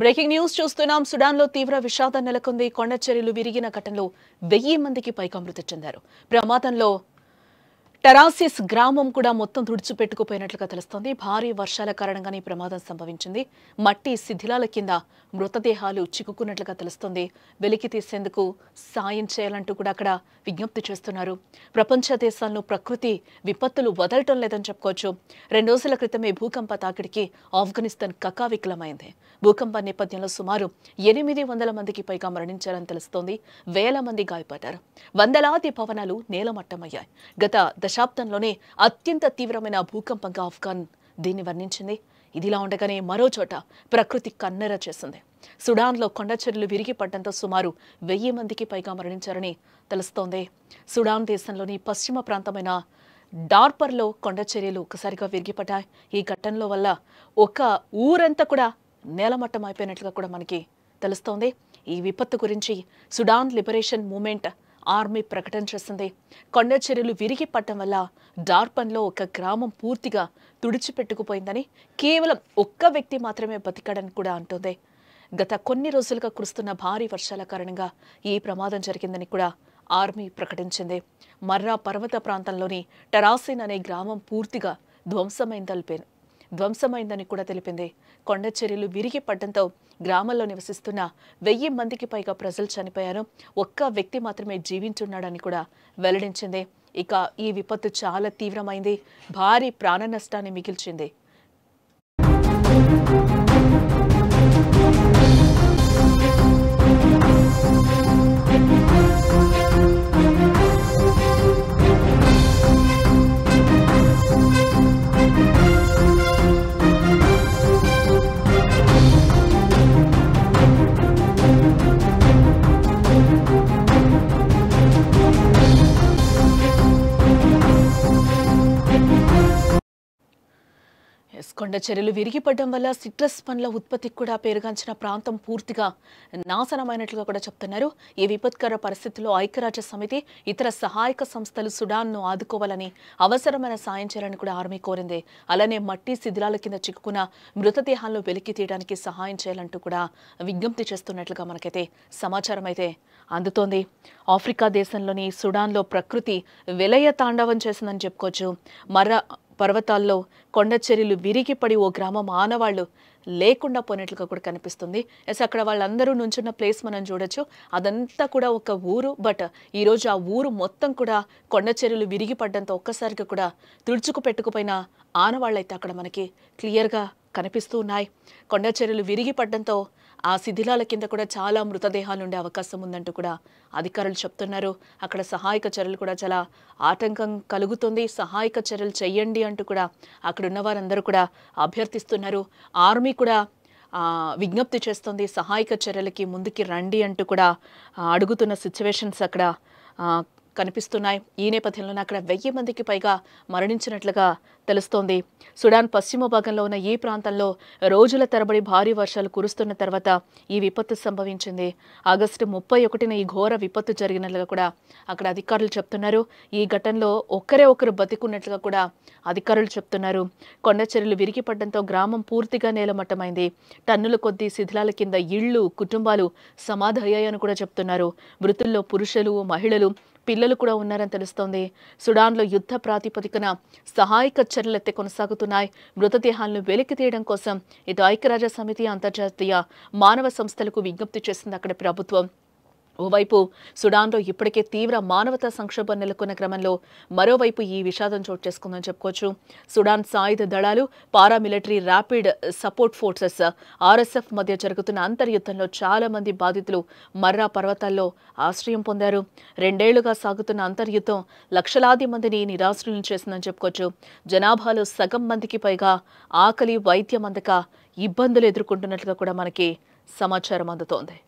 Breaking news చూస్తున్నాం. సుడాన్లో తీవ్ర విషాదం నెలకొంది. కొండచర్యలు విరిగిన ఘటనలో 1000 మందికి పైగా మృతి చెందారు. ప్రమాదంలో టరాసిస్ గ్రామం కూడా మొత్తం తుడిచిపెట్టుకుపోయినట్లుగా తెలుస్తోంది. భారీ వర్షాల కారణంగానే ఈ ప్రమాదం సంభవించింది. మట్టి శిథిలాల కింద మృతదేహాలు చిక్కుకున్నట్లుగా తెలుస్తోంది. వెలికి తీసేందుకు సాయం చేయాలంటూ కూడా అక్కడ విజ్ఞప్తి చేస్తున్నారు. ప్రపంచ దేశాలను ప్రకృతి విపత్తులు వదలటం లేదని చెప్పుకోవచ్చు. 2 రోజుల క్రితమే భూకంప తాకిడికి ఆఫ్ఘనిస్తాన్ కకావికలమైంది. భూకంప నేపథ్యంలో సుమారు 800 మందికి పైగా మరణించారని తెలుస్తోంది. వేల మంది గాయపడ్డారు. వందలాది భవనాలు నేలమట్టమయ్యాయి. గత దశాబ్దంలోనే అత్యంత తీవ్రమైన భూకంపంగా ఆఫ్ఘన్ దీన్ని వర్ణించింది. ఇదిలా ఉండగానే మరో చోట ప్రకృతి కన్నెర చేసింది. సుడాన్లో కొండచర్యలు విరిగి పడడంతో సుమారు 1000 మందికి పైగా మరణించారని తెలుస్తోంది. సుడాన్ దేశంలోని పశ్చిమ ప్రాంతమైన డార్పర్లో కొండచర్యలు ఒక్కసారిగా విరిగిపడ్డాయి. ఈ ఘటనలో వల్ల ఒక ఊరంతా కూడా నేలమట్టం అయిపోయినట్లుగా కూడా మనకి తెలుస్తోంది. ఈ విపత్తు గురించి సుడాన్ లిబరేషన్ మూవ్మెంట్ ఆర్మీ ప్రకటన చేసింది. కొండచర్యలు విరిగి పడటం వల్ల డార్పన్లో ఒక గ్రామం పూర్తిగా తుడిచిపెట్టుకుపోయిందని, కేవలం ఒక్క వ్యక్తి మాత్రమే బతికాడని కూడా అంటోంది. గత కొన్ని రోజులుగా కురుస్తున్న భారీ వర్షాల కారణంగా ఈ ప్రమాదం జరిగిందని కూడా ఆర్మీ ప్రకటించింది. మర్రా పర్వత ప్రాంతంలోని టరాసిన్ అనే గ్రామం పూర్తిగా ధ్వంసమైందని కూడా తెలిపింది. కొండచర్యలు విరిగి పడడంతో గ్రామంలో నివసిస్తున్న 1000 మందికి పైగా ప్రజలు చనిపోయారు. ఒక్క వ్యక్తి మాత్రమే జీవించున్నాడని కూడా వెల్లడించింది. ఇక ఈ విపత్తు చాలా తీవ్రమైంది. భారీ ప్రాణ నష్టాన్ని మిగిల్చింది. కొండచర్యలు విరిగిపడడం వల్ల సిట్రస్ పండ్ల ఉత్పత్తికి కూడా పేరుగాంచిన ప్రాంతం పూర్తిగా నాశనమైనట్లుగా కూడా చెప్తున్నారు. ఈ విపత్కర పరిస్థితుల్లో ఐక్యరాజ్య సమితి, ఇతర సహాయక సంస్థలు సుడాన్ను ఆదుకోవాలని, అవసరమైన సాయం చేయాలని కూడా ఆర్మీ కోరింది. అలానే మట్టి శిథిలాల కింద చిక్కుకున్న మృతదేహాలను వెలికి తీయడానికి సహాయం చేయాలంటూ కూడా విజ్ఞప్తి చేస్తున్నట్లుగా మనకైతే సమాచారం అయితే అందుతోంది. ఆఫ్రికా దేశంలోని సుడాన్లో ప్రకృతి విలయ తాండవం చేసిందని చెప్పుకోవచ్చు. పర్వతాల్లో కొండచర్యలు విరిగిపడి ఓ గ్రామం ఆనవాళ్లు లేకుండా పోయినట్లుగా కూడా కనిపిస్తుంది. అక్కడ వాళ్ళందరూ నుంచున్న ప్లేస్ మనం చూడొచ్చు. అదంతా కూడా ఒక ఊరు. బట్ ఈరోజు ఆ ఊరు మొత్తం కూడా కొండచర్యలు విరిగిపడడంతో ఒక్కసారిగా కూడా తుడుచుకు పెట్టుకుపోయిన ఆనవాళ్ళు అయితే అక్కడ మనకి క్లియర్గా కనిపిస్తూ ఉన్నాయి. కొండచర్యలు విరిగిపడడంతో ఆ శిథిలాల కింద కూడా చాలా మృతదేహాలు ఉండే అవకాశం ఉందంటూ కూడా అధికారులు చెప్తున్నారు. అక్కడ సహాయక చర్యలు కూడా చాలా ఆటంకం కలుగుతుంది. సహాయక చర్యలు చెయ్యండి అంటూ కూడా అక్కడ ఉన్న వారందరూ కూడా అభ్యర్థిస్తున్నారు. ఆర్మీ కూడా విజ్ఞప్తి చేస్తుంది. సహాయక చర్యలకి ముందుకి రండి అంటూ కూడా అడుగుతున్న సిచ్యువేషన్స్ అక్కడ కనిపిస్తున్నాయి. ఈ నేపథ్యంలోనే అక్కడ 1000 మందికి పైగా మరణించినట్లుగా తెలుస్తోంది. సుడాన్ పశ్చిమ భాగంలో ఉన్న ఈ ప్రాంతంలో రోజుల తరబడి భారీ వర్షాలు కురుస్తున్న తర్వాత ఈ విపత్తు సంభవించింది. ఆగస్టు 31న ఈ ఘోర విపత్తు జరిగినట్లుగా కూడా అక్కడ అధికారులు చెప్తున్నారు. ఈ ఘటనలో ఒకరు బతికున్నట్లుగా కూడా అధికారులు చెప్తున్నారు. కొండచర్యలు విరిగిపడడంతో గ్రామం పూర్తిగా నేలమట్టమైంది. టన్నుల కొద్దీ శిథిలాల కింద ఇళ్లు, కుటుంబాలు సమాధి అయ్యాయని కూడా చెప్తున్నారు. మృతుల్లో పురుషులు, మహిళలు, పిల్లలు కూడా ఉన్నారని తెలుస్తోంది. సుడాన్లో యుద్ధ ప్రాతిపదికన సహాయక చర్యలైతే కొనసాగుతున్నాయి. మృతదేహాలను వెలికి తీయడం కోసం ఇటు ఐక్యరాజ్య సమితి, అంతర్జాతీయ మానవ సంస్థలకు విజ్ఞప్తి చేసింది అక్కడ ప్రభుత్వం. ఓవైపు సుడాన్లో ఇప్పటికే తీవ్ర మానవతా సంక్షోభం నెలకొన్న క్రమంలో మరోవైపు ఈ విషాదం చోటు చేసుకుందని చెప్పుకోవచ్చు. సుడాన్ సాయుధ దళాలు, paramilitary rapid support forces RSF మధ్య జరుగుతున్న అంతర్యుద్ధంలో చాలా మంది బాధితులు మర్రా పర్వతాల్లో ఆశ్రయం పొందారు. 2 ఏళ్లుగా సాగుతున్న అంతర్యుద్ధం లక్షలాది మందిని నిరాశ్రులను చేసిందని చెప్పుకోవచ్చు. జనాభాలో సగం మందికి పైగా ఆకలి, వైద్యం అందక ఇబ్బందులు ఎదుర్కొంటున్నట్లుగా కూడా మనకి సమాచారం అందుతోంది.